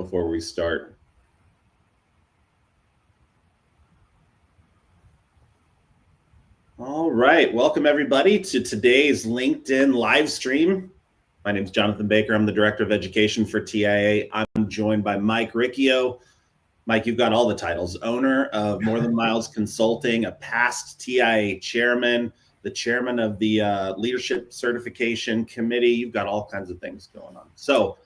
before we start. All right, welcome everybody to today's LinkedIn live stream. My name is Jonathan Baker. I'm the Director of Education for TIA. I'm joined by Mike Riccio. Mike, you've got all the titles: owner of More Than Miles Consulting, a past TIA chairman, the chairman of the Leadership Certification Committee. You've got all kinds of things going on. So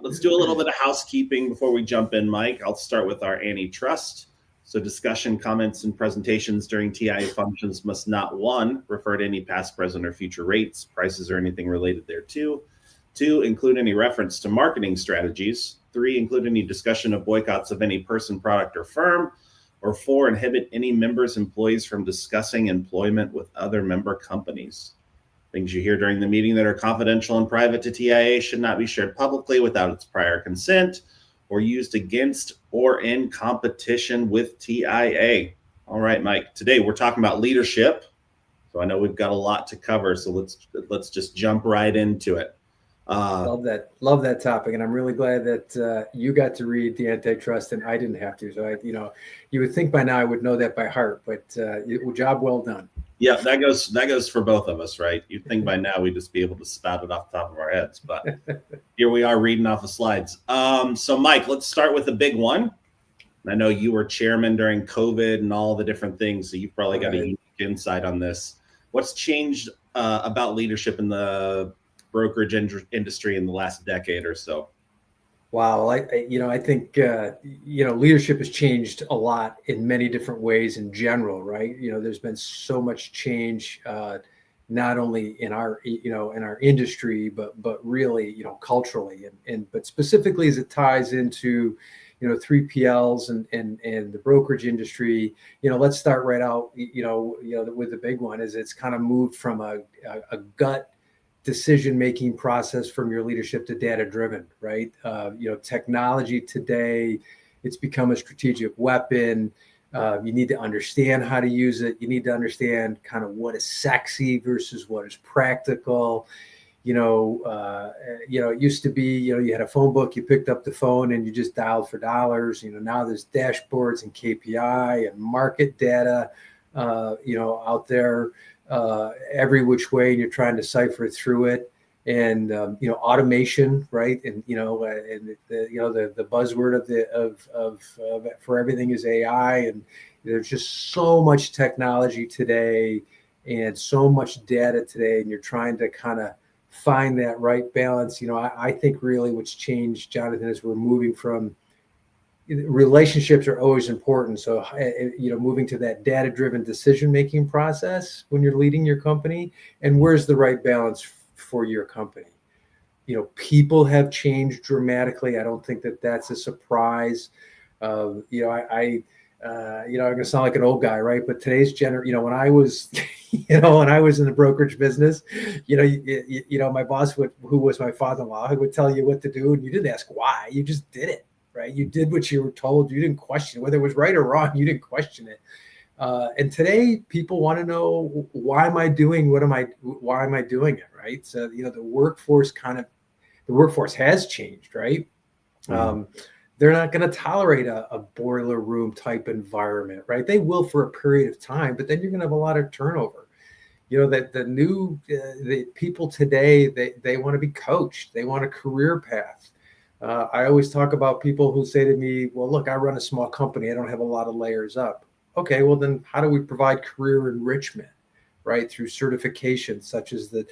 let's do a little bit of housekeeping before we jump in, Mike. I'll start with our antitrust. So discussion, comments, and presentations during TIA functions must not, 1, refer to any past, present, or future rates, prices, or anything related thereto. 2, include any reference to marketing strategies. 3, include any discussion of boycotts of any person, product, or firm. Or 4, inhibit any members' employees from discussing employment with other member companies. Things you hear during the meeting that are confidential and private to TIA should not be shared publicly without its prior consent or used against or in competition with TIA. All right, Mike, today we're talking about leadership. So I know we've got a lot to cover, so let's just jump right into it. Love that topic, and I'm really glad that you got to read the antitrust and I didn't have to. So you would think by now I would know that by heart, but job well done. Yeah, that goes for both of us, right? You'd think by now we'd just be able to spout it off the top of our heads, but here we are reading off the slides. So Mike, let's start with the big one. I know you were chairman during COVID and all the different things, so you've probably got a unique insight on this. What's changed about leadership in the brokerage industry in the last decade or so? Wow, I think leadership has changed a lot in many different ways in general, right? There's been so much change, not only in our industry, but really culturally, but specifically as it ties into 3PLs and the brokerage industry. Let's start right out with the big one. Is it's kind of moved from a gut decision-making process from your leadership to data-driven, right? Technology today, it's become a strategic weapon. You need to understand how to use it. You need to understand kind of what is sexy versus what is practical. It used to be, you had a phone book, you picked up the phone and you just dialed for dollars. Now there's dashboards and KPI and market data, out there. Every which way, and you're trying to cipher through it, and automation, right? And the buzzword of for everything is AI, and there's just so much technology today and so much data today, and you're trying to kind of find that right balance. I think really what's changed, Jonathan, is we're moving from relationships are always important. So, moving to that data-driven decision-making process when you're leading your company, and where's the right balance for your company? People have changed dramatically. I don't think that that's a surprise. I'm going to sound like an old guy, right? But today's when I was, when I was in the brokerage business, my boss who was my father-in-law, would tell you what to do, and you didn't ask why, you just did it. Right, you did what you were told. You didn't question it. Whether it was right or wrong. You didn't question it. And today, people want to know, why am I doing it? Right. So the workforce has changed. Right. Mm-hmm. They're not going to tolerate a boiler room type environment. Right. They will for a period of time, but then you're going to have a lot of turnover. That the people today, they want to be coached. They want a career path. I always talk about people who say to me, well, look, I run a small company. I don't have a lot of layers up. Okay, well, then how do we provide career enrichment, right? Through certifications such as the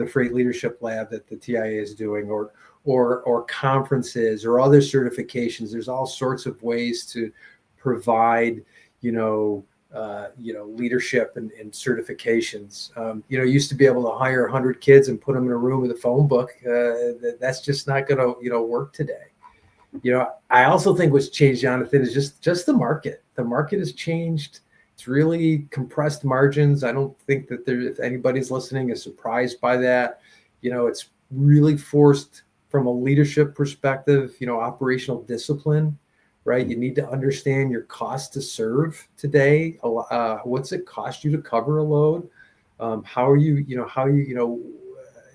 Freight Leadership Lab that the TIA is doing, or conferences or other certifications. There's all sorts of ways to provide, leadership and certifications. Used to be able to hire 100 kids and put them in a room with a phone book. That's just not going to, work today. I also think what's changed, Jonathan, is just the market. The market has changed. It's really compressed margins. I don't think that if anybody's listening is surprised by that. It's really forced from a leadership perspective, operational discipline. Right. You need to understand your cost to serve today. What's it cost you to cover a load? How are you,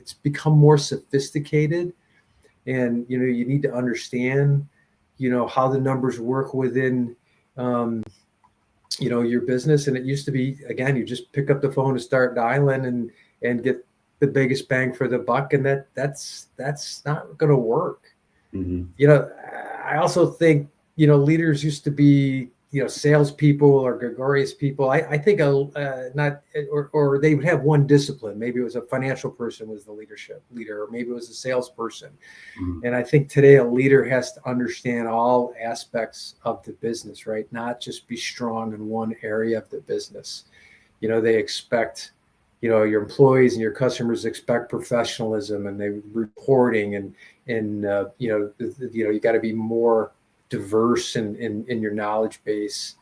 it's become more sophisticated, and, you need to understand how the numbers work within, your business. And it used to be, again, you just pick up the phone and start dialing and get the biggest bang for the buck. And that's not going to work. Mm-hmm. I also think, leaders used to be, salespeople or gregarious people. I think not, or they would have one discipline. Maybe it was a financial person was the leader, or maybe it was a salesperson. Mm-hmm. And I think today a leader has to understand all aspects of the business, right? Not just be strong in one area of the business. They expect, your employees and your customers expect professionalism, and they reporting, and you got to be more diverse in your knowledge base.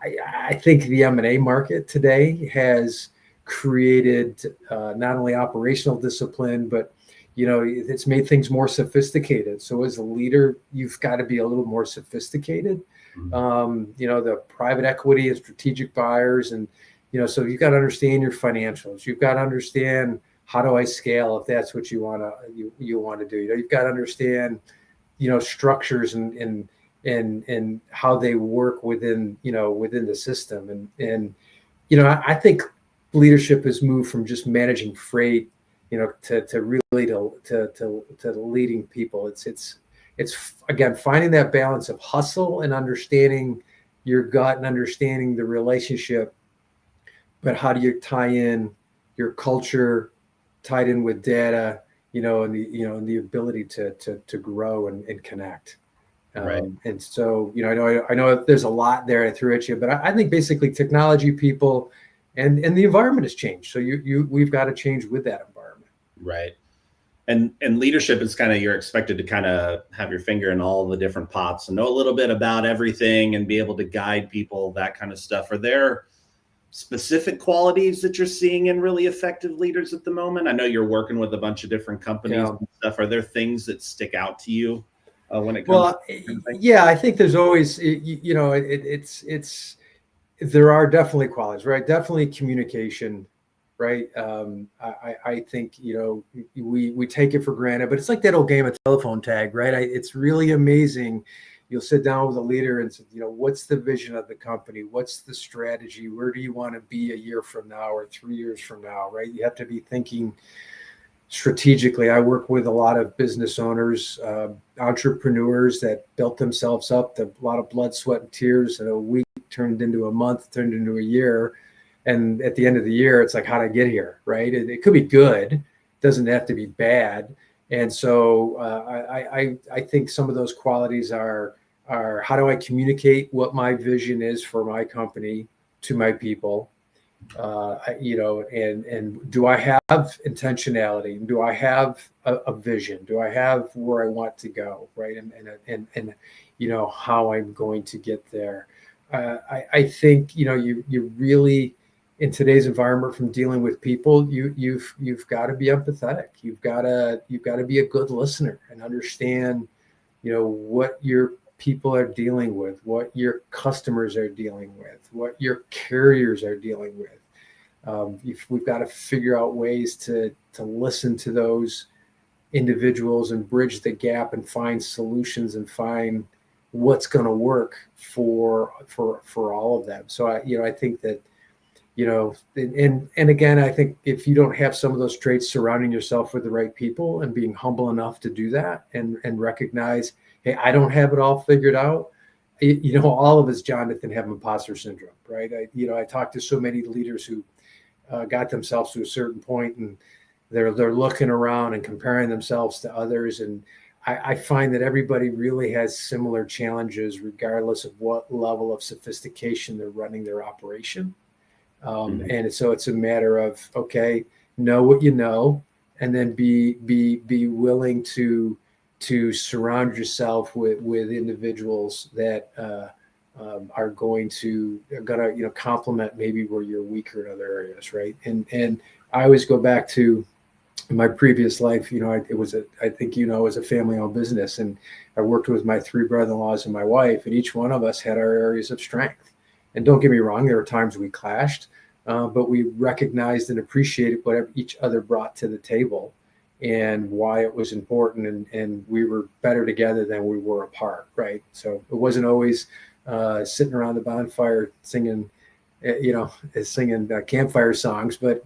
I think the M&A market today has created not only operational discipline, but it's made things more sophisticated. So as a leader, you've got to be a little more sophisticated. Mm-hmm. The private equity and strategic buyers, and so you've got to understand your financials. You've got to understand, how do I scale if that's what you want to do. You've got to understand structures and how they work within the system. And I think leadership has moved from just managing freight, to really to leading people. It's again finding that balance of hustle and understanding your gut and understanding the relationship, but how do you tie in your culture tied in with data, and the ability to grow and connect. Right. And so, I know there's a lot there I threw at you, but I think basically technology, people, and the environment has changed. So we've got to change with that environment. Right. And leadership is kind of, you're expected to kind of have your finger in all the different pots and know a little bit about everything and be able to guide people, that kind of stuff. Are there specific qualities that you're seeing in really effective leaders at the moment? I know you're working with a bunch of different companies and stuff. Are there things that stick out to you when it comes to yeah, I think there's always, there are definitely qualities, right? Definitely communication, right? I think, we take it for granted, but it's like that old game of telephone tag, right? It's really amazing. You'll sit down with a leader and say, what's the vision of the company? What's the strategy? Where do you want to be a year from now or 3 years from now, right? You have to be thinking strategically. I work with a lot of business owners, entrepreneurs that built themselves up, a lot of blood, sweat, and tears, and a week turned into a month, turned into a year. And at the end of the year, it's like, how'd I get here, right? It could be good. It doesn't have to be bad. And so I think some of those qualities are how do I communicate what my vision is for my company to my people? And do I have intentionality? Do I have a vision? Do I have where I want to go, right? And how I'm going to get there. I think you really, in today's environment, from dealing with people, you've got to be empathetic. You've got to be a good listener and understand what your people are dealing with, what your customers are dealing with, what your carriers are dealing with. We've got to figure out ways to listen to those individuals and bridge the gap and find solutions and find what's going to work for all of them. So I think that, and again, I think if you don't have some of those traits, surrounding yourself with the right people and being humble enough to do that and recognize, hey, I don't have it all figured out. All of us, Jonathan, have imposter syndrome, right? I talk to so many leaders who got themselves to a certain point and they're looking around and comparing themselves to others. And I find that everybody really has similar challenges, regardless of what level of sophistication they're running their operation. And so it's a matter of, okay, know what you know, and then be willing to surround yourself with individuals that are gonna complement maybe where you're weaker in other areas, right? And I always go back to my previous life. It was a family-owned business, and I worked with my 3 brother-in-laws and my wife, and each one of us had our areas of strength. And don't get me wrong, there were times we clashed, but we recognized and appreciated what each other brought to the table. and why it was important, and we were better together than we were apart, right? So it wasn't always sitting around the bonfire singing, singing campfire songs, but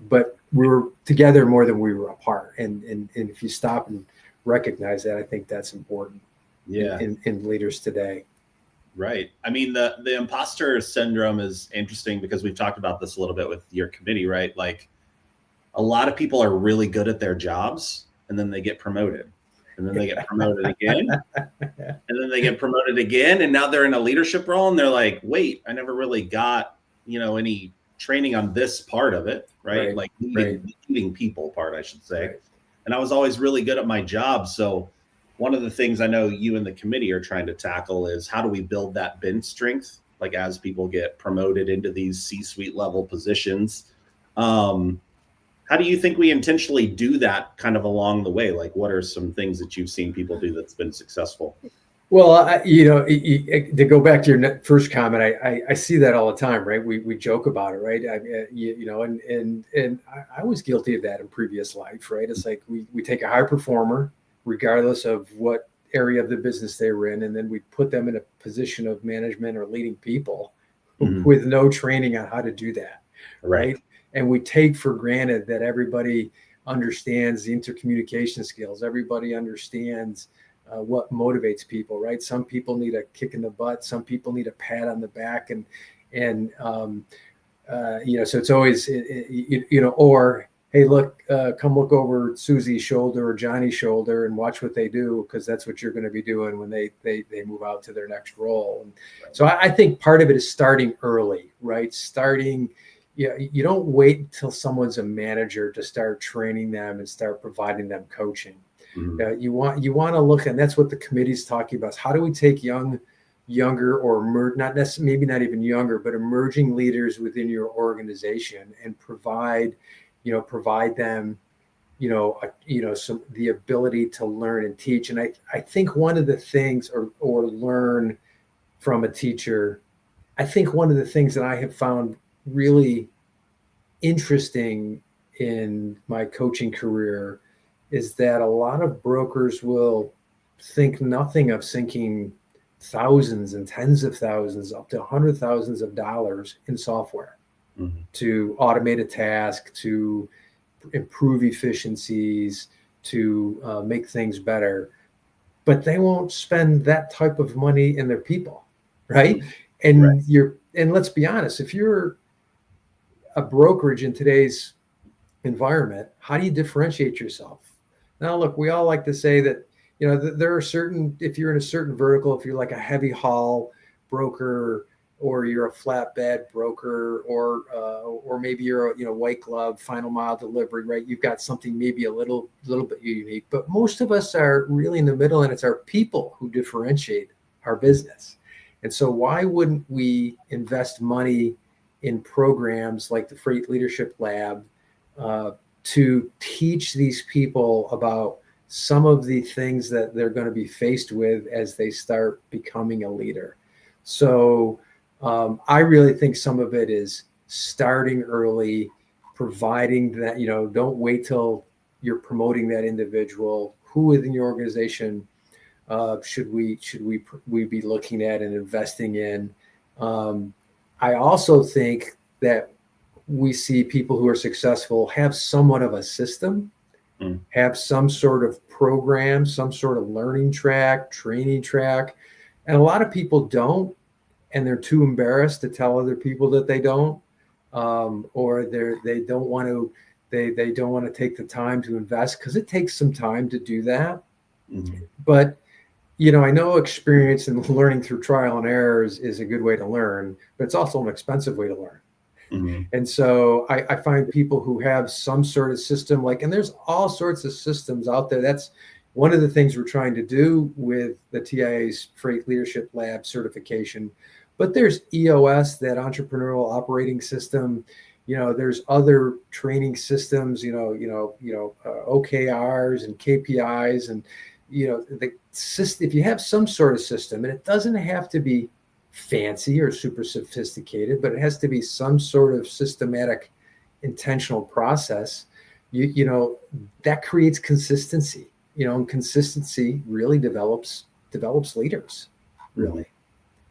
we were together more than we were apart. And if you stop and recognize that, I think that's important. Yeah. In leaders today. Right. I mean, the imposter syndrome is interesting because we've talked about this a little bit with your committee, right? Like, a lot of people are really good at their jobs, and then they get promoted, and then they get promoted again, and then they get promoted again, and now they're in a leadership role, and they're like, wait, I never really got, any training on this part of it, right? Like leading people part, I should say. Right. And I was always really good at my job. So one of the things I know you and the committee are trying to tackle is how do we build that bench strength, like as people get promoted into these C-suite level positions. How do you think we intentionally do that kind of along the way? Like, what are some things that you've seen people do that's been successful? Well, to go back to your first comment, I see that all the time, right? We joke about it, right? And I was guilty of that in previous life, right? It's like we take a high performer, regardless of what area of the business they were in, and then we put them in a position of management or leading people with no training on how to do that, right? And we take for granted that everybody understands the intercommunication skills. Everybody understands what motivates people, right? Some people need a kick in the butt. Some people need a pat on the back, so it's always, or hey, look, come look over Susie's shoulder or Johnny's shoulder and watch what they do, because that's what you're going to be doing when they move out to their next role. And so I think part of it is starting early, right? You don't wait until someone's a manager to start training them and start providing them coaching. You want to look, and that's what the committee's talking about. Is how do we take younger or not necessarily, maybe not even younger, but emerging leaders within your organization and provide them, the ability to learn and teach. And I think one of the things, or learn from a teacher, I think one of the things that I have found really interesting in my coaching career is that a lot of brokers will think nothing of sinking thousands and tens of thousands, up to $100,000s of dollars in software to automate a task, to improve efficiencies, to make things better. But they won't spend that type of money in their people, right? And let's be honest, if you're a brokerage in today's environment, how do you differentiate yourself? Now, look, we all like to say that, there are certain, if you're in a certain vertical, if you're like a heavy haul broker, or you're a flatbed broker, or maybe you're a white glove final mile delivery, right? You've got something maybe a little bit unique, but most of us are really in the middle, and it's our people who differentiate our business. And so why wouldn't we invest money in programs like the Freight Leadership Lab to teach these people about some of the things that they're going to be faced with as they start becoming a leader? So I really think some of it is starting early, providing that, don't wait till you're promoting that individual. Who within your organization should we be looking at and investing in? I also think that we see people who are successful have somewhat of a system, have some sort of program, some sort of learning track, training track. And a lot of people don't, and they're too embarrassed to tell other people that they don't, or they don't want to take the time to invest, because it takes some time to do that. But I know experience and learning through trial and error is a good way to learn, but it's also an expensive way to learn. And so I find people who have some sort of system, and there's all sorts of systems out there. That's one of the things we're trying to do with the TIA's Freight Leadership Lab certification. But there's EOS, that entrepreneurial operating system. There's other training systems, OKRs and KPIs, and the system. If you have some sort of system, and it doesn't have to be fancy or super sophisticated, but it has to be some sort of systematic, intentional process. that creates consistency, and consistency really develops leaders, really.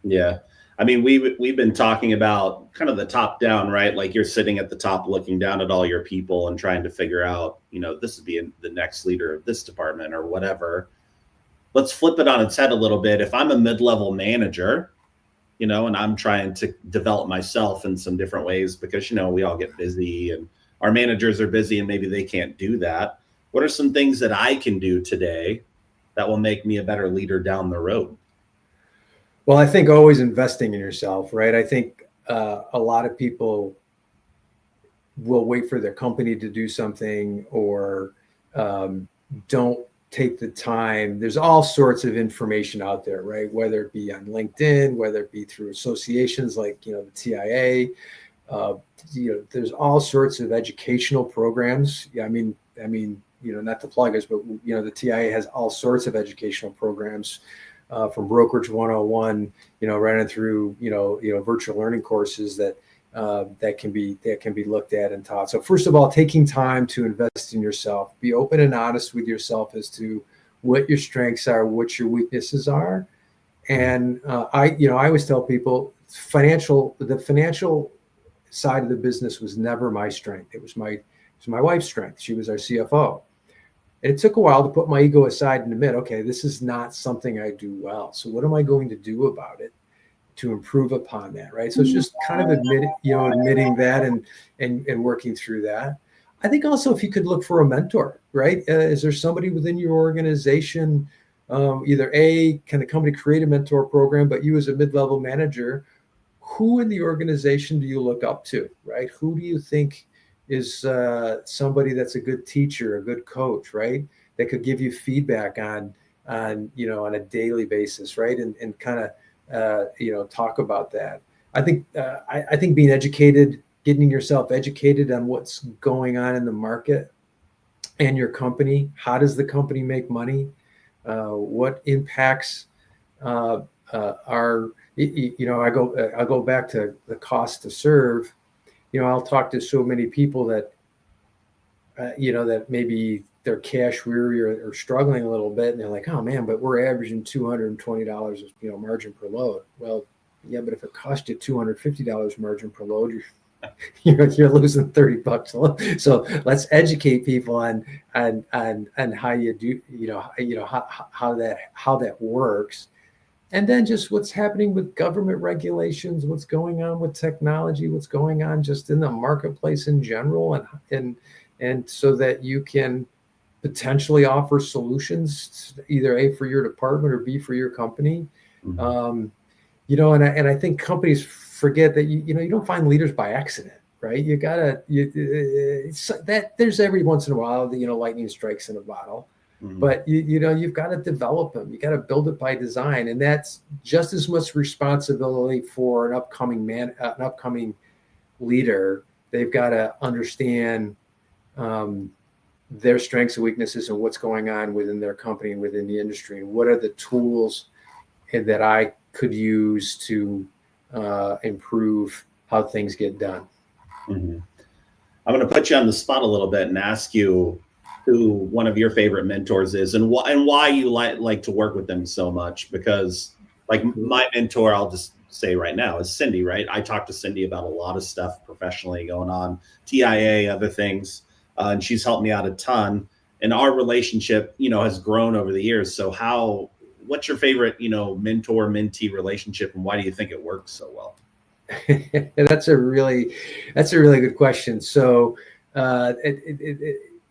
Yeah. I mean, we've been talking about kind of the top down, right? Like you're sitting at the top looking down at all your people and trying to figure out, this would be the next leader of this department or whatever. Let's flip it on its head a little bit. If I'm a mid-level manager, and I'm trying to develop myself in some different ways because, we all get busy and our managers are busy and maybe they can't do that. What are some things that I can do today that will make me a better leader down the road? Well, I think always investing in yourself, right? I think a lot of people will wait for their company to do something or don't take the time. There's all sorts of information out there, right? Whether it be on LinkedIn, whether it be through associations like, the TIA, there's all sorts of educational programs. Yeah, I mean, not to plug us, but the TIA has all sorts of educational programs, from Brokerage 101, right on through, virtual learning courses that can be looked at and taught. So first of all, taking time to invest in yourself, be open and honest with yourself as to what your strengths are, what your weaknesses are. And I always tell people the financial side of the business was never my strength. It was my wife's strength. She was our CFO. And it took a while to put my ego aside and admit, okay, this is not something I do well. So what am I going to do about it to improve upon that, right? So it's just kind of admitting that and working through that. I think also if you could look for a mentor, right? Is there somebody within your organization, either can the company create a mentor program, but you as a mid-level manager, who in the organization do you look up to, right? Who do you think is somebody that's a good teacher, a good coach, right? That could give you feedback on a daily basis, right? And kind of talk about that. I think being educated, getting yourself educated on what's going on in the market and your company. How does the company make money? What impacts are I'll go back to the cost to serve. I'll talk to so many people that that maybe they're cash weary or struggling a little bit, and they're like, oh man, but we're averaging $220 margin per load. Well, yeah, but if it cost you $250 margin per load, you're losing $30 a load. So let's educate people on how you do how that works. And then just what's happening with government regulations, what's going on with technology, what's going on just in the marketplace in general, and so that you can potentially offer solutions, either A, for your department or B, for your company. Mm-hmm. And I think companies forget that you don't find leaders by accident, right? You gotta there's every once in a while lightning strikes in a bottle. Mm-hmm. But you've got to develop them. You got to build it by design, and that's just as much responsibility for an upcoming leader. They've got to understand their strengths and weaknesses and what's going on within their company and within the industry, and what are the tools that I could use to improve how things get done. Mm-hmm. I'm going to put you on the spot a little bit and ask you who one of your favorite mentors is and why you like to work with them so much. Because like my mentor, I'll just say right now, is Cindy, right? I talk to Cindy about a lot of stuff professionally going on, TIA, other things, and she's helped me out a ton. And our relationship, has grown over the years. So what's your favorite, mentor-mentee relationship, and why do you think it works so well? That's a really good question. So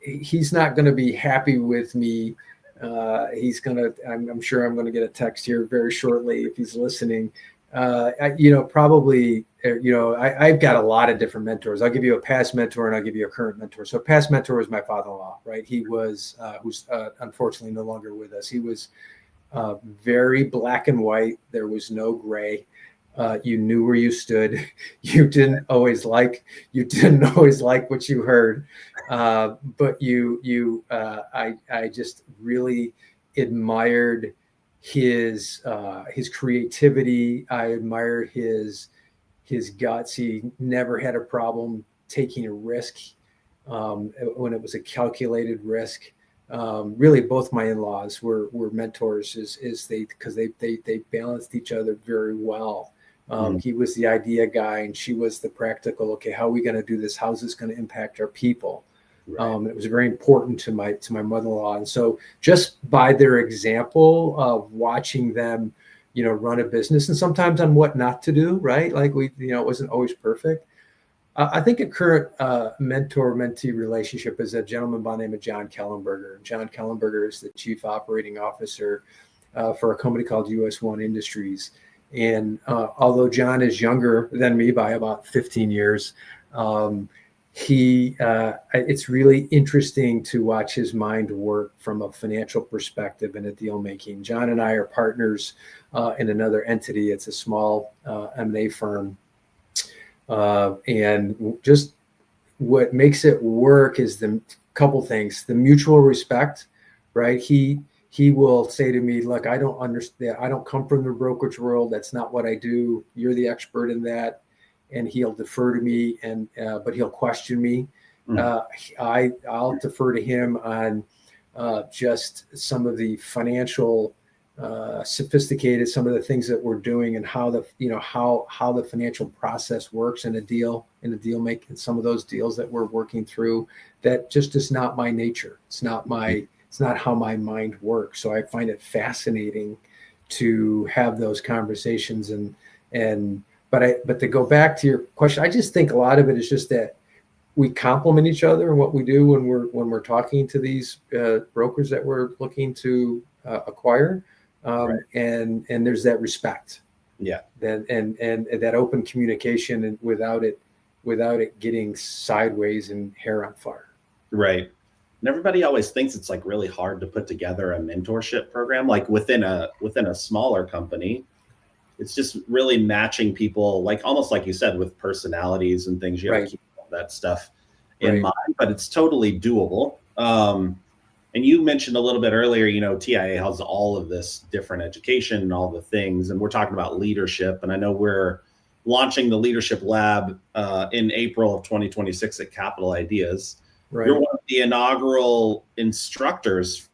he's not going to be happy with me. I'm sure I'm going to get a text here very shortly if he's listening. Probably, I've got a lot of different mentors. I'll give you a past mentor and I'll give you a current mentor. So past mentor was my father-in-law, right? He was, who's unfortunately no longer with us. He was very black and white. There was no gray. You knew where you stood. You didn't always like what you heard, but I just really admired his creativity. I admired his guts. He never had a problem taking a risk. when it was a calculated risk. Really, both my in-laws were mentors, because they balanced each other very well. He was the idea guy, and she was the practical. Okay, how are we going to do this? How's this going to impact our people? Right. It was very important to my mother-in-law, and so just by their example of watching them, run a business, and sometimes on what not to do, right? Like it wasn't always perfect. I think a current mentor-mentee relationship is a gentleman by the name of John Kellenberger. John Kellenberger is the chief operating officer for a company called US1 Industries. And although John is younger than me by about 15 years, it's really interesting to watch his mind work from a financial perspective and a deal making. John and I are partners in another entity. It's a small M&A firm. And just what makes it work is the couple things: the mutual respect, right? He will say to me, look, I don't understand. I don't come from the brokerage world. That's not what I do. You're the expert in that. And he'll defer to me, but he'll question me. I'll defer to him on just some of the financial sophisticated, some of the things that we're doing, and how the financial process works in a deal making, some of those deals that we're working through. That just is not my nature. It's not how my mind works. So I find it fascinating to have those conversations, but to go back to your question, I just think a lot of it is just that we complement each other in what we do when we're talking to these brokers that we're looking to acquire. Right. And there's that respect, and that open communication, and without it getting sideways and hair on fire. Right. And everybody always thinks it's like really hard to put together a mentorship program, like within a smaller company. It's just really matching people, like almost like you said, with personalities and things. You have to keep all that stuff in mind, but it's totally doable. And you mentioned a little bit earlier, TIA has all of this different education and all the things, and we're talking about leadership. And I know we're launching the Leadership Lab in April of 2026 at Capital Ideas. Right. You're one of the inaugural instructors.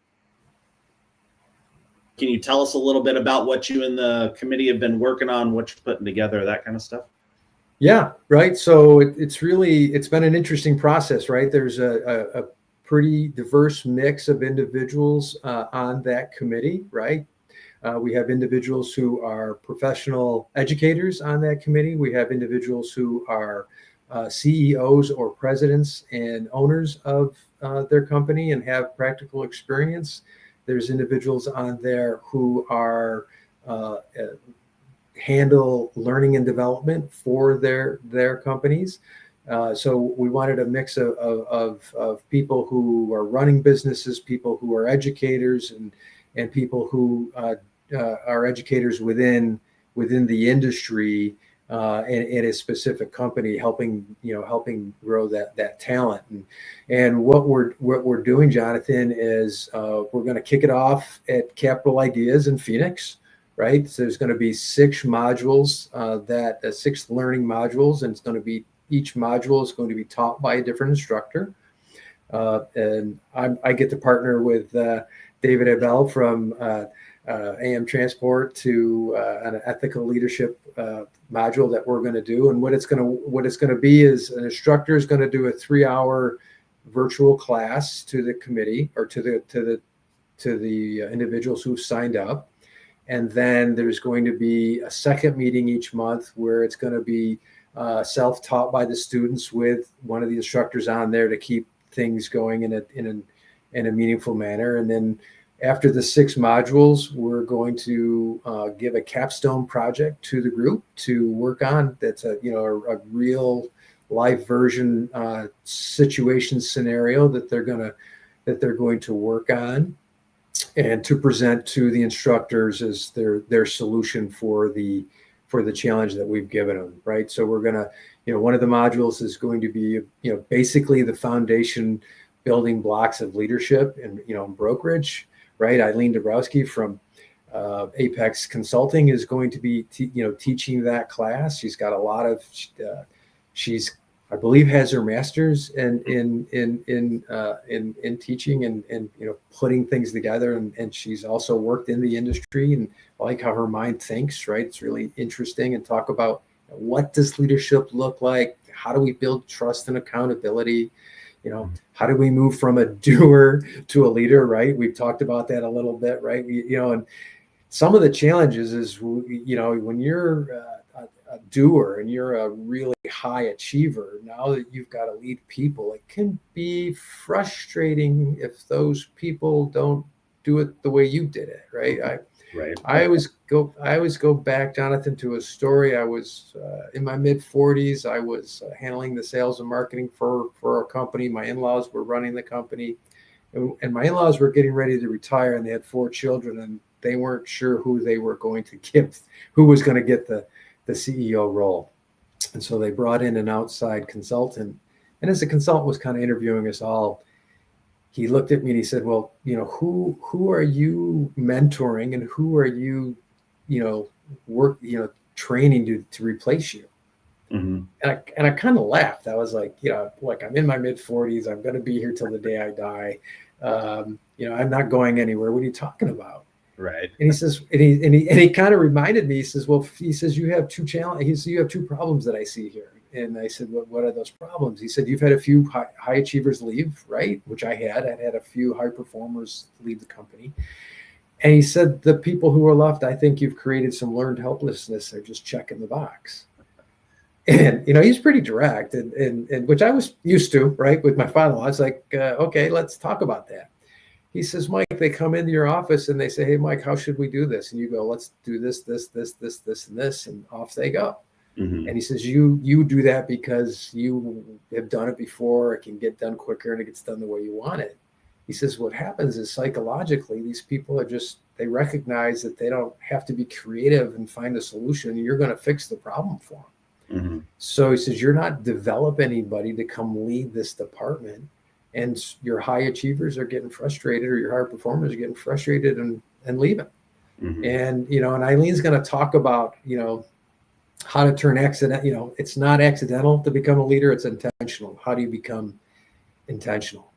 Can you tell us a little bit about what you and the committee have been working on, what you're putting together, that kind of stuff? Yeah, right. So it's been an interesting process, right? There's a pretty diverse mix of individuals on that committee, right? We have individuals who are professional educators on that committee. We have individuals who are CEOs or presidents and owners of their company and have practical experience. There's individuals on there who are handle learning and development for their companies. So we wanted a mix of people who are running businesses, people who are educators, and people who are educators within the industry in a specific company, helping grow that talent. And what we're doing, Jonathan, is we're going to kick it off at Capital Ideas in Phoenix. Right. So there's going to be 6 modules, 6 learning modules, and each module is going to be taught by a different instructor. And I get to partner with David Abel from AM Transport to an ethical leadership module that we're going to do. And what it's going to be is an instructor is going to do a 3-hour virtual class to the committee, or to the individuals who've signed up. And then there's going to be a second meeting each month where it's going to be self-taught by the students with one of the instructors on there to keep things going in a meaningful manner. And then after the 6 modules, we're going to give a capstone project to the group to work on. That's a real life version situation scenario that they're going to work on, and to present to the instructors as their solution for the challenge that we've given them, right? So we're gonna, one of the modules is going to be, basically the foundation building blocks of leadership and brokerage, right? Eileen Dabrowski from Apex Consulting is going to be teaching that class. She's got a lot of she's I believe has her master's in teaching and putting things together, and she's also worked in the industry, and I like how her mind thinks, right? It's really interesting, and talk about what does leadership look like? How do we build trust and accountability? How do we move from a doer to a leader, right? We've talked about that a little bit, right? And some of the challenges is, when you're a doer and you're a really high achiever, now that you've got to lead people, it can be frustrating if those people don't do it the way you did it, right? I always go back, Jonathan, to a story. I was in my mid 40s. I was handling the sales and marketing for a company. My in-laws were running the company, and my in-laws were getting ready to retire, and they had 4 children, and they weren't sure who they were going to give, who was going to get the CEO role. And so they brought in an outside consultant. And as the consultant was kind of interviewing us all, he looked at me and he said, well, who are you mentoring, and who are you, training to replace you? Mm-hmm. And I kind of laughed. I was like, I'm in my mid 40s. I'm going to be here till the day I die. I'm not going anywhere. What are you talking about? Right. And he says, and he kind of reminded me, he says, you have 2 challenges. He says, you have 2 problems that I see here. And I said, what are those problems? He said, you've had a few high achievers leave, right? Which I had a few high performers leave the company. And he said, the people who are left, I think you've created some learned helplessness. They're just checking the box. And, he's pretty direct, and which I was used to, right? With my father-in-law, I was like, okay, let's talk about that. He says, Mike, they come into your office and they say, hey, Mike, how should we do this? And you go, let's do this, and this, and off they go. Mm-hmm. And he says, you do that because you have done it before. It can get done quicker and it gets done the way you want it. He says, what happens is psychologically, these people they recognize that they don't have to be creative and find a solution. You're going to fix the problem for them. Mm-hmm. So he says, you're not develop anybody to come lead this department. And your high achievers are getting frustrated, or your high performers are getting frustrated and leaving. Mm-hmm. And, and Eileen's going to talk about, how to turn accident. It's not accidental to become a leader. It's intentional. How do you become intentional?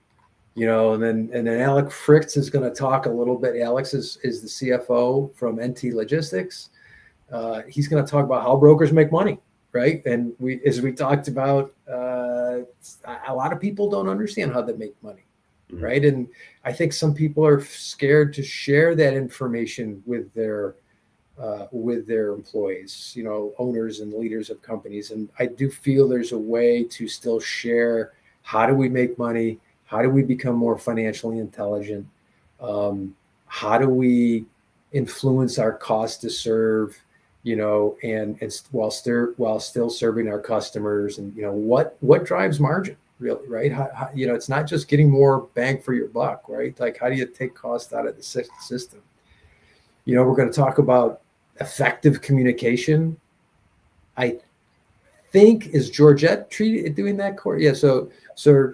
And then Alex Fritz is going to talk a little bit. Alex is the CFO from NT Logistics. He's going to talk about how brokers make money. Right. And as we talked about, a lot of people don't understand how they make money. Mm-hmm. Right. And I think some people are scared to share that information with their employees, owners and leaders of companies. And I do feel there's a way to still share, how do we make money? How do we become more financially intelligent? How do we influence our cost to serve? And while still serving our customers, and what drives margin, really, right? How, it's not just getting more bang for your buck, right? Like, how do you take cost out of the system? We're going to talk about effective communication. I think, is Georgette doing that course? Yeah. So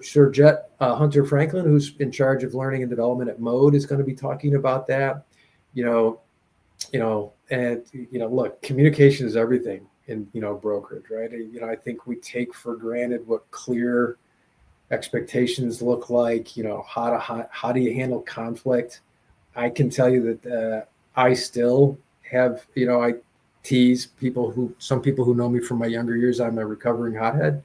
Georgette Hunter Franklin, who's in charge of learning and development at Mode, is going to be talking about that. Look, communication is everything in, brokerage, right? I think we take for granted what clear expectations look like, how do you handle conflict? I can tell you that I still have, I tease some people who know me from my younger years, I'm a recovering hothead.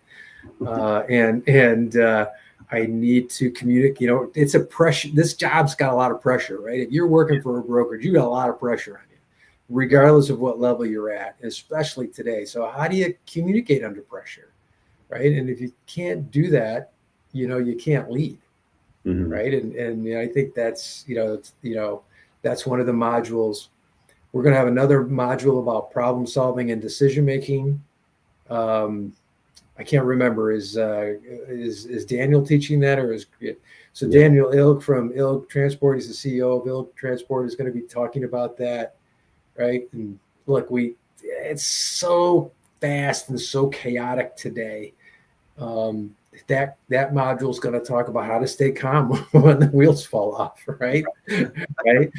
I need to communicate, it's a pressure. This job's got a lot of pressure, right? If you're working for a brokerage, you got a lot of pressure on you, regardless of what level you're at, especially today. So how do you communicate under pressure, right? And if you can't do that, you can't lead, mm-hmm. right? And I think that's, that's one of the modules. We're going to have another module about problem solving and decision making. I can't remember, is Daniel teaching that, or is so? Yeah. Daniel Ilg from Ilg Transport, he's the CEO of Ilg Transport, is going to be talking about that, right? And look, it's so fast and so chaotic today. That module is going to talk about how to stay calm when the wheels fall off, right? Right?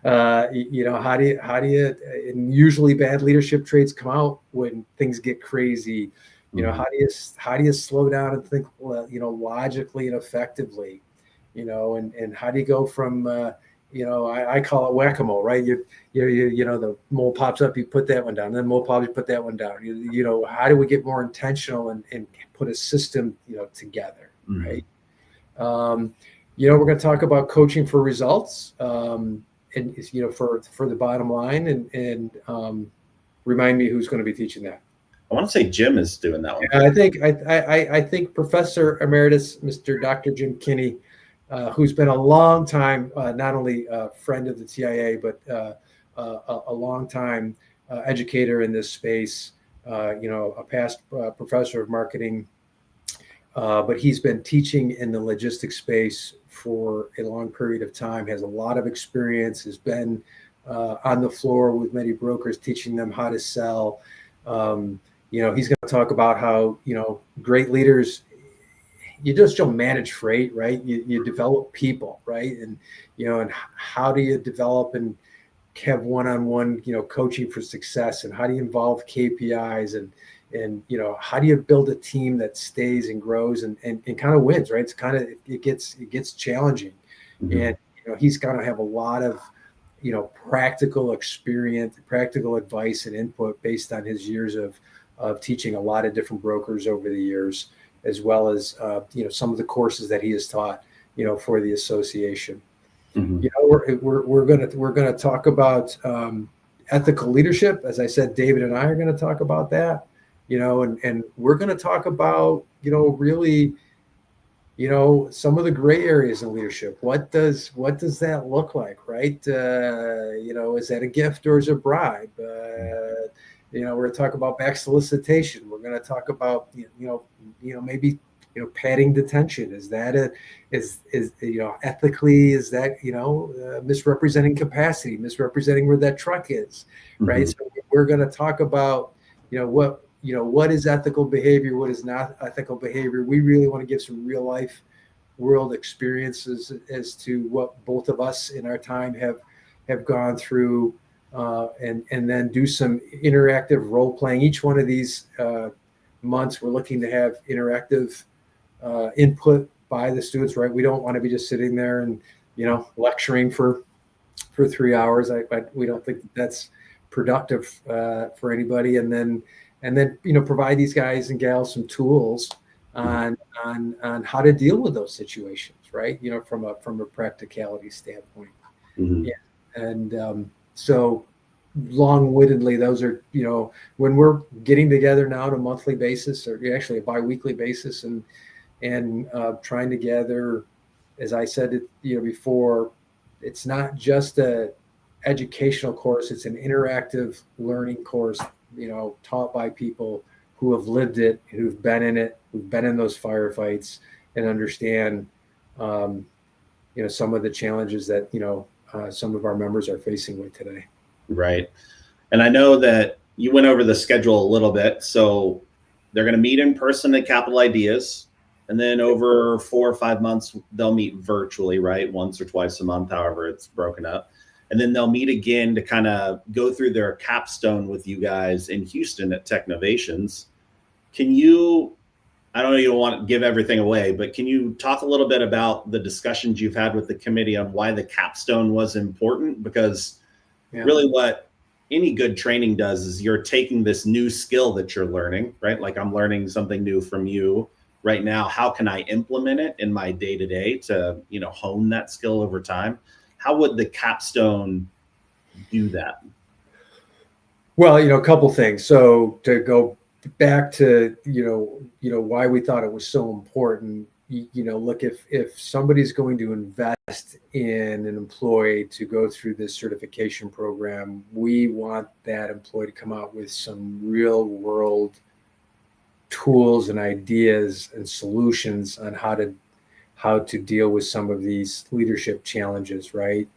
How do you? And usually bad leadership traits come out when things get crazy. How do you slow down and think, logically and effectively, and how do you go from, I call it whack-a-mole, right? The mole pops up, you put that one down, then mole pops, you put that one down. How do we get more intentional and put a system, together, right? We're going to talk about coaching for results, and for the bottom line, and remind me who's going to be teaching that. I want to say Jim is doing that one. I think Professor Emeritus, Mr. Dr. Jim Kinney, who's been a long time, not only a friend of the TIA, but a long time educator in this space, a past professor of marketing, but he's been teaching in the logistics space for a long period of time, has a lot of experience, has been on the floor with many brokers, teaching them how to sell. He's going to talk about how, great leaders, you just don't manage freight, right? You develop people, right? And, and how do you develop and have one-on-one, coaching for success, and how do you involve KPIs, and how do you build a team that stays and grows and kind of wins, right? It gets challenging. And, he's going to have a lot of, practical experience, practical advice and input based on his years of teaching a lot of different brokers over the years, as well as, some of the courses that he has taught, for the association. We're going to talk about ethical leadership. As I said, David and I are going to talk about that, and we're going to talk about, really, some of the gray areas in leadership. What does that look like, right? Is that a gift or is it a bribe? We're going to talk about back solicitation. We're going to talk about, maybe, padding detention. Is that ethically, is that, misrepresenting capacity, misrepresenting where that truck is, right? So we're going to talk about, what is ethical behavior, what is not ethical behavior. We really want to give some real life world experiences as to what both of us in our time have gone through, and then do some interactive role playing. Each one of these months, we're looking to have interactive input by the students, right? We don't want to be just sitting there and, lecturing for 3 hours. We don't think that's productive for anybody. And then, provide these guys and gals some tools on how to deal with those situations, right? From a practicality standpoint. Yeah. And so long-wittedly, those are, when we're getting together now on a monthly basis, or actually a bi-weekly basis, and trying to gather, as I said, before, it's not just a educational course, it's an interactive learning course, taught by people who have lived it, who've been in it, who've been in those firefights, and understand, some of the challenges that, some of our members are facing with today. Right. And I know that you went over the schedule a little bit. So they're going to meet in person at Capital Ideas. And then over 4 or 5 months, they'll meet virtually, right? Once or twice a month, however it's broken up. And then they'll meet again to kind of go through their capstone with you guys in Houston at Technovations. Can you, I don't know, you don't want to give everything away, but can you talk a little bit about the discussions you've had with the committee on why the capstone was important? Because really what any good training does is you're taking this new skill that you're learning, right? Like I'm learning something new from you right now. How can I implement it in my day-to-day to, hone that skill over time? How would the capstone do that? Well, a couple things. So to go back to, why we thought it was so important, look, if somebody's going to invest in an employee to go through this certification program, we want that employee to come out with some real world tools and ideas and solutions on how to deal with some of these leadership challenges, right?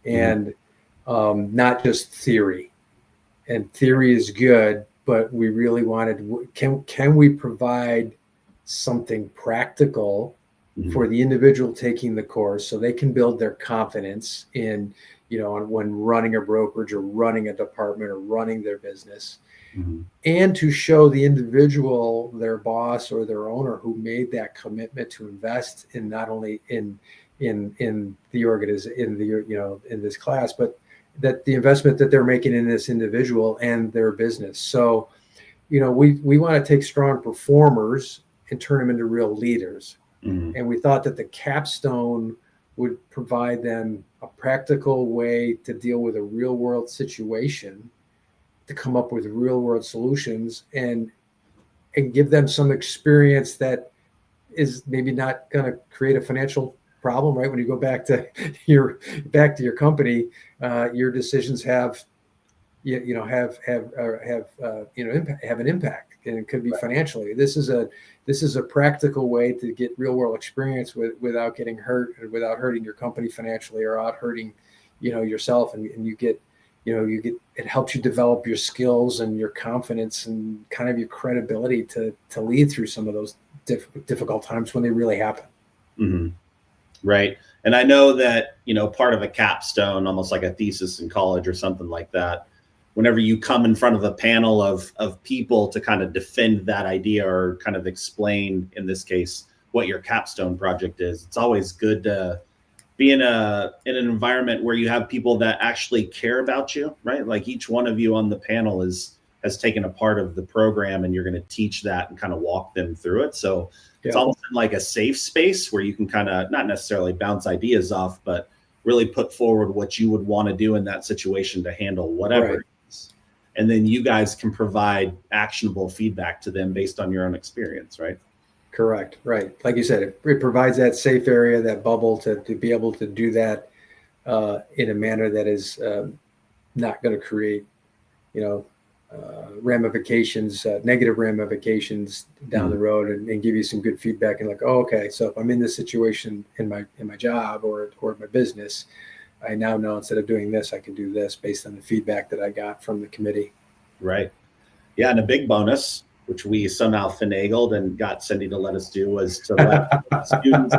And not just theory. And theory is good, but we really wanted, can we provide something practical for the individual taking the course so they can build their confidence in, when running a brokerage or running a department or running their business. Mm-hmm. And to show the individual, their boss or their owner, who made that commitment to invest in not only in the organization, in this class, but that the investment that they're making in this individual and their business. So, we want to take strong performers and turn them into real leaders. Mm-hmm. And we thought that the capstone would provide them a practical way to deal with a real world situation, to come up with real world solutions, and give them some experience that is maybe not going to create a financial problem, right? When you go back to your company, your decisions have an impact, and it could be financially. This is a practical way to get real world experience without getting hurt, or without hurting your company financially, or out hurting yourself, and you get it helps you develop your skills and your confidence and kind of your credibility to lead through some of those difficult times when they really happen. Mm-hmm. Right. And I know that, part of a capstone, almost like a thesis in college or something like that, whenever you come in front of a panel of people to kind of defend that idea or kind of explain, in this case, what your capstone project is, it's always good to be in an environment where you have people that actually care about you, right? Like each one of you on the panel has taken a part of the program, and you're going to teach that and kind of walk them through it. So it's almost like a safe space where you can kind of not necessarily bounce ideas off, but really put forward what you would want to do in that situation to handle whatever it is. And then you guys can provide actionable feedback to them based on your own experience, right? Correct. Right. Like you said, it provides that safe area, that bubble to be able to do that in a manner that is not going to create, ramifications, negative ramifications down the road, and give you some good feedback. And like, oh, okay, so if I'm in this situation in my job or my business, I now know instead of doing this, I can do this based on the feedback that I got from the committee. Right. Yeah. And a big bonus, which we somehow finagled and got Cindy to let us do, was to let students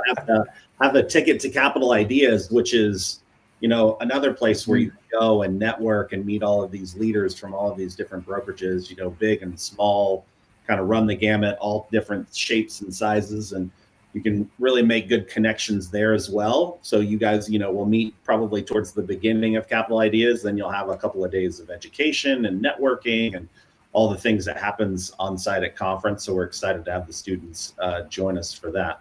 have a ticket to Capital Ideas, which is, another place where you can go and network and meet all of these leaders from all of these different brokerages, big and small, kind of run the gamut, all different shapes and sizes. And you can really make good connections there as well. So you guys, will meet probably towards the beginning of Capital Ideas. Then you'll have a couple of days of education and networking and all the things that happens on site at conference. So we're excited to have the students join us for that.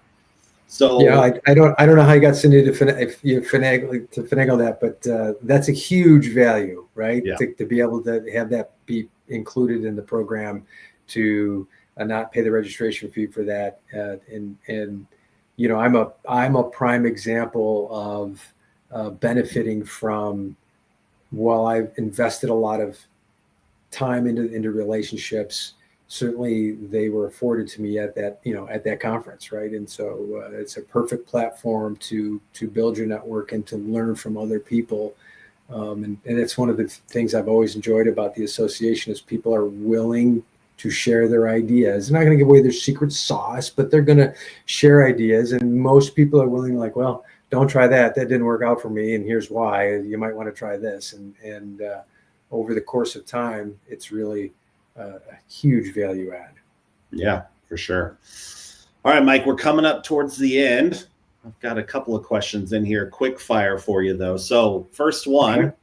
So yeah, I don't know how you got Cindy to finagle that, but that's a huge value, right? Yeah. To be able to have that be included in the program, to not pay the registration fee for that, and I'm a prime example of benefiting from, while I've invested a lot of time into relationships, certainly they were afforded to me at that conference, right? And so it's a perfect platform to build your network and to learn from other people. And it's one of the things I've always enjoyed about the association, is people are willing to share their ideas. They're not going to give away their secret sauce, but they're going to share ideas. And most people are willing, like, well, don't try that. That didn't work out for me, and here's why. You might want to try this. And over the course of time, it's really a huge value add. Yeah, for sure. All right, Mike, we're coming up towards the end. I've got a couple of questions in here, quick fire for you though. So first one, okay.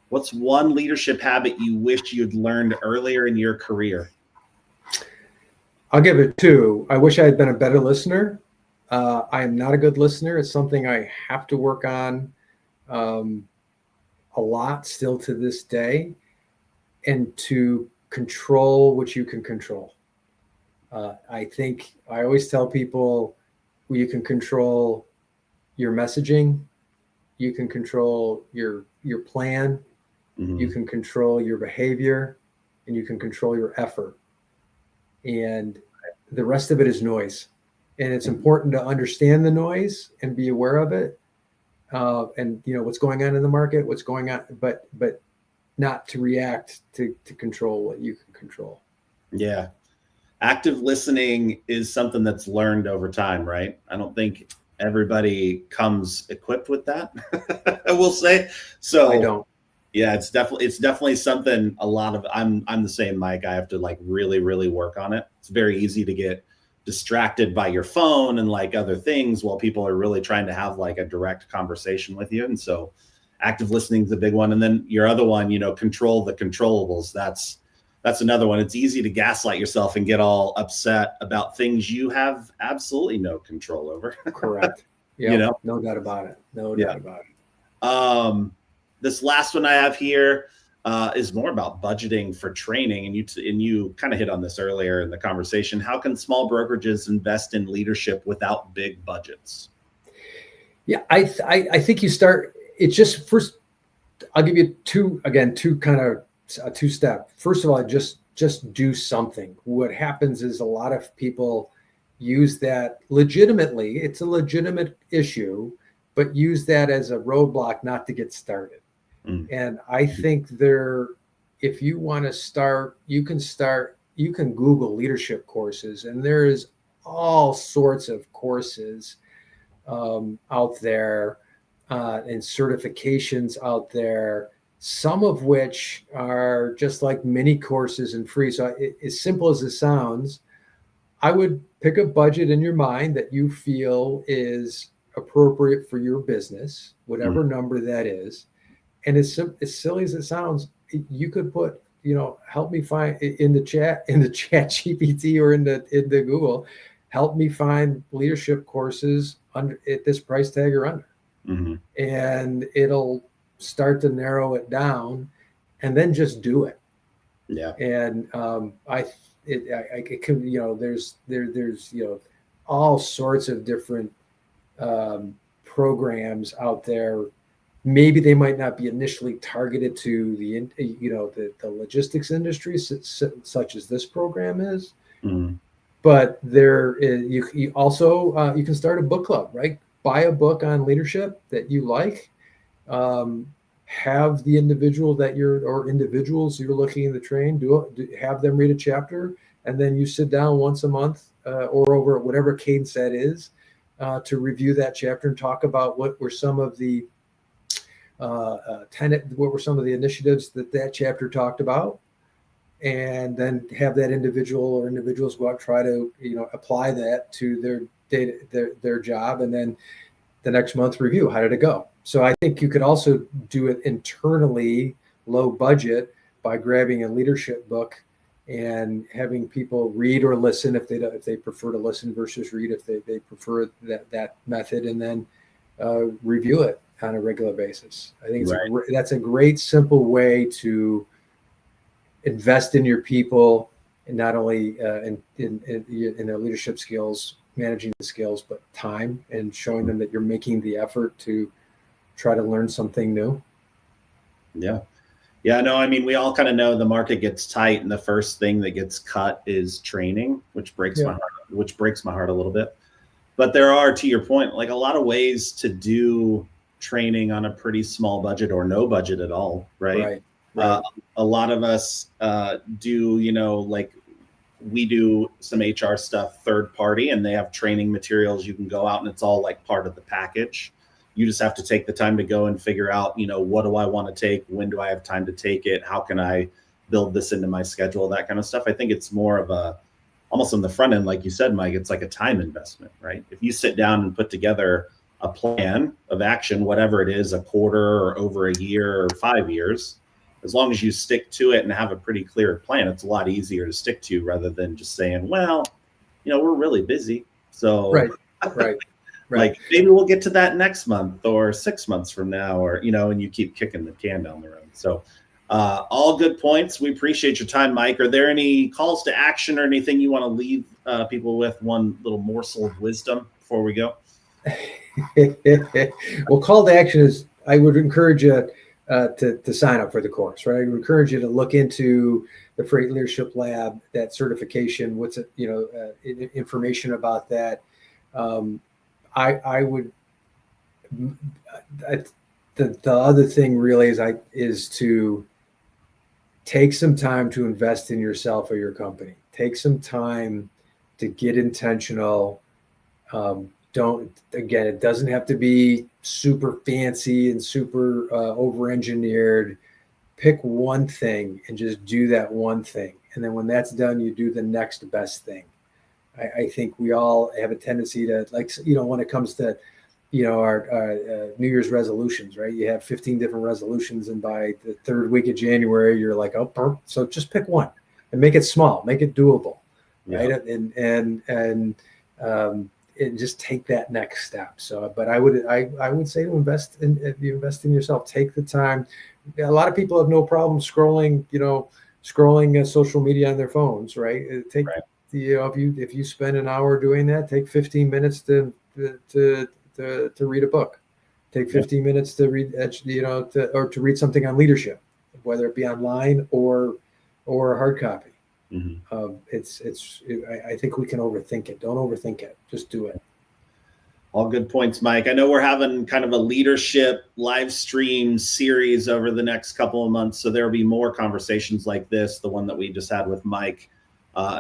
What's one leadership habit you wish you'd learned earlier in your career? I'll give it two. I wish I had been a better listener. I am not a good listener. It's something I have to work on a lot still to this day, and to control what you can control. I think I always tell people, you can control your messaging, you can control your plan, you can control your behavior, and you can control your effort. And the rest of it is noise. And it's important to understand the noise and be aware of it. And what's going on in the market, what's going on, but not to react, to control what you can control. Yeah. Active listening is something that's learned over time, right? I don't think everybody comes equipped with that. I will say. So I don't. yeah, it's definitely something I'm the same, Mike. I have to like really, really work on it. It's very easy to get distracted by your phone and like other things while people are really trying to have like a direct conversation with you. And so active listening is a big one. And then your other one, control the controllables. That's another one. It's easy to gaslight yourself and get all upset about things you have absolutely no control over. Correct. Yeah, no doubt about it. No doubt about it. This last one I have here is more about budgeting for training, and you kind of hit on this earlier in the conversation. How can small brokerages invest in leadership without big budgets? Yeah, I think you start. It's just first. I'll give you two kind of a two-step. First of all, just do something. What happens is a lot of people use that legitimately. It's a legitimate issue, but use that as a roadblock not to get started. And I think if you want to start, you can Google leadership courses, and there is all sorts of courses out there and certifications out there, some of which are just like mini courses and free. So as simple as it sounds, I would pick a budget in your mind that you feel is appropriate for your business, whatever number that is. And as silly as it sounds, you could put, help me find in the chat GPT or in the Google, help me find leadership courses under at this price tag or under. And it'll start to narrow it down, and then just do it. Yeah. And it can, there's all sorts of different programs out there. Maybe they might not be initially targeted to the logistics industry, such as this program is. But there is, you also you can start a book club, right? Buy a book on leadership that you like. Have the individual individuals you're looking to train have them read a chapter, and then you sit down once a month or over whatever cadence that is to review that chapter and talk about what were some of the what were some of the initiatives that chapter talked about, and then have that individual or individuals go out and try to apply that to their job, and then the next month review, how did it go? So I think you could also do it internally, low budget, by grabbing a leadership book and having people read or listen if they prefer to listen versus read if they prefer that method, and then review it on a regular basis. I think that's a great simple way to invest in your people, and not only in their leadership skills, managing the skills, but time, and showing them that you're making the effort to try to learn something new. Yeah. No, I mean, we all kind of know the market gets tight, and the first thing that gets cut is training, which breaks my heart a little bit. But there are, to your point, like a lot of ways to do training on a pretty small budget or no budget at all, right? A lot of us do, like we do some HR stuff third party, and they have training materials. You can go out and it's all like part of the package. You just have to take the time to go and figure out, what do I want to take? When do I have time to take it? How can I build this into my schedule? That kind of stuff. I think it's more of almost on the front end, like you said, Mike, it's like a time investment, right? If you sit down and put together a plan of action, whatever it is, a quarter or over a year or 5 years, as long as you stick to it and have a pretty clear plan, it's a lot easier to stick to rather than just saying, well, we're really busy. So right. Like maybe we'll get to that next month or 6 months from now, or, and you keep kicking the can down the road. So all good points. We appreciate your time, Mike. Are there any calls to action or anything you want to leave people with, one little morsel of wisdom before we go? Well, call to action is, I would encourage you to sign up for the course, right? I would encourage you to look into the Freight Leadership Lab, that certification, what's it, information about that. I would, the other thing really is to take some time to invest in yourself or your company. Take some time to get intentional. it doesn't have to be super fancy and super over-engineered. Pick one thing and just do that one thing. And then when that's done, you do the next best thing. I think we all have a tendency to, like, when it comes to, our New Year's resolutions, right? You have 15 different resolutions, and by the third week of January, you're like, oh, so just pick one and make it small, make it doable, right? And just take that next step. So, but I would say to if you invest in yourself, take the time. A lot of people have no problem scrolling social media on their phones, right? If you spend an hour doing that, take 15 minutes to read a book. Take 15 minutes to read, or to read something on leadership, whether it be online or hard copy. Mm-hmm. I think we can overthink it. Don't overthink it. Just do it. All good points, Mike. I know we're having kind of a leadership live stream series over the next couple of months, so there'll be more conversations like this, the one that we just had with Mike,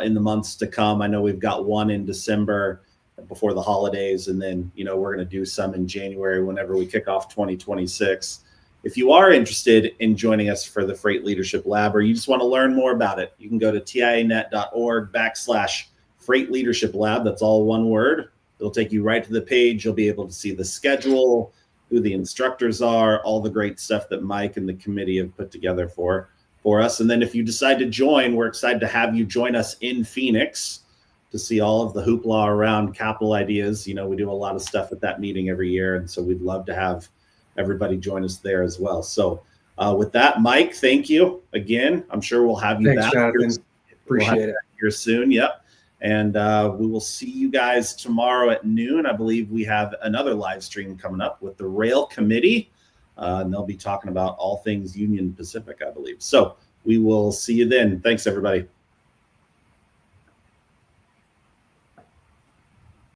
in the months to come. I know we've got one in December before the holidays, and then we're going to do some in January whenever we kick off 2026. If you are interested in joining us for the Freight Leadership Lab, or you just want to learn more about it, you can go to tianet.org/Freight Leadership Lab. That's all one word. It'll take you right to the page. You'll be able to see the schedule, who the instructors are, all the great stuff that Mike and the committee have put together for us. And then if you decide to join, we're excited to have you join us in Phoenix to see all of the hoopla around capital ideas. We do a lot of stuff at that meeting every year, and so we'd love to have everybody join us there as well. So with that, Mike, thank you again. I'm sure we'll have you back. Jonathan. Appreciate it. Here soon. Yep. And we will see you guys tomorrow at noon. I believe we have another live stream coming up with the Rail Committee, and they'll be talking about all things Union Pacific, I believe. So we will see you then. Thanks, everybody.